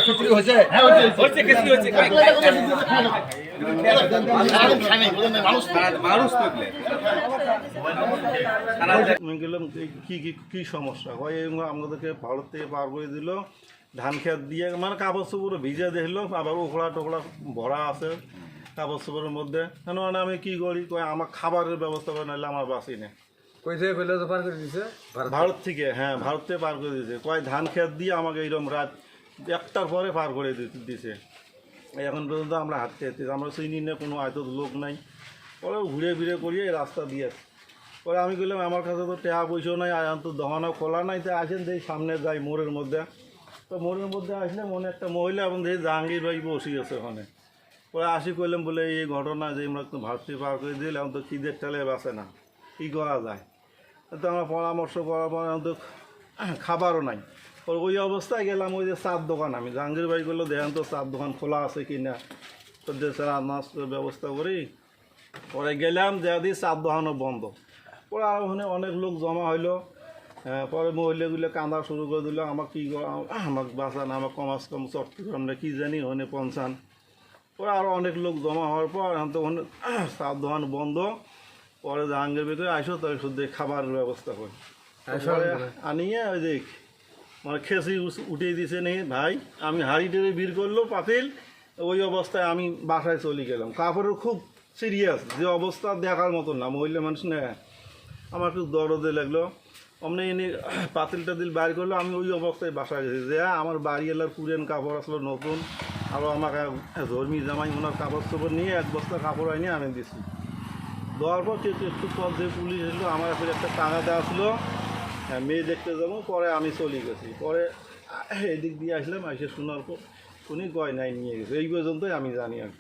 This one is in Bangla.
খিচুড়ি হয়েছে আমি গেলাম কি সমস্যা হয় আমাদেরকে ভারত থেকে পার করে দিল ধান খেত দিয়ে মানে কাপড় চোপড় ভিজে দেখলো আবার ওখড়া টোকড়া ভরা আছে কাপড় চোপড়ের মধ্যে মানে আমি কি করি আমার খাবারের ব্যবস্থা করে নাহলে আমার বাঁচি না ভারত থেকে হ্যাঁ ভারত থেকে পার করে দিয়েছে ধান খেত দিয়ে আমাকে এইরকম রাত 1টার পরে পার করে দিছে এখন পর্যন্ত আমরা হাঁটতে হাঁটতে আমরা চিনি না কোনো হয়তো লোক নাই পরে ঘুরে ফিরে করিয়ে এই রাস্তা দিয়ে পরে আমি বললাম আমার কাছে তো টাকা পয়সাও নাই আর তো দোকানও খোলা নাই তো আসেন দেখি সামনে যাই মোড়ের মধ্যে তো মোড়ের মধ্যে আসলে মনে একটা মহিলা এবং দেখি জাহাঙ্গীর ভাই বসে আছে ওখানে পরে আসি করলাম বলে এই ঘটনা যে আমরা তো ভারতী পার করে দিলে এখন তো খিদের টেলে বাঁচে না কী করা যায় তো আমরা পরামর্শ করার পর এখন তো খাবারও নাই ওই অবস্থায় গেলাম ওই যে চার দোকান আমি জাহাঙ্গীর ভাই করলো দেখেন তো চার দোকান খোলা আছে কি না তো স্যার নাস্তার ব্যবস্থা করি পরে গেলাম দেখি চার দোকানও বন্ধ পরে আর ওখানে অনেক লোক জমা হইলো পরে মহিলাগুলো কাঁদা শুরু করে দিল আমাকে কী আমাকে বাঁচান আমাকে কমাস কম চট্টগ্রাম না কী জানি ওখানে পৌঁছান পরে আরও অনেক লোক জমা হওয়ার পর এখন তো ওখানে চার দোকান বন্ধ পরে জাহাঙ্গীর ভিতরে আসো তাই শুধু খাবারের ব্যবস্থা করি আনিয়ে ওই যে মানে খেসি উঠিয়ে দিছে নি ভাই আমি হাঁড়ি টেড়ে ভিড় করলো পাতিল ওই অবস্থায় আমি বাসায় চলে গেলাম কাপড়ের খুব সিরিয়াস যে অবস্থা দেখার মতন না মহিলা মানুষ না আমার একটু দরদে লাগলো অমনি এনে পাতিল টাতিল বাইর করলো আমি ওই অবস্থায় বাসায় গেছি যে আমার বাড়ি এলার পুরেন কাপড় আসলো নতুন আরও আমাকে ধর্মী জামাই ওনার কাপড় চোপড় নিয়ে 1 বস্তা কাপড় আনিয়ে আমি দিছি দেওয়ার পর একটু পর দিয়ে পুলিশ এলো আমার ফের একটা টাঙাতে আসলো মেয়ে দেখতে যাবো পরে আমি চলে গেছি পরে এদিক দিয়ে আসলাম এসে শোনার পর উনি গয়নায় নিয়ে গেছে এই পর্যন্তই আমি জানি আর কি।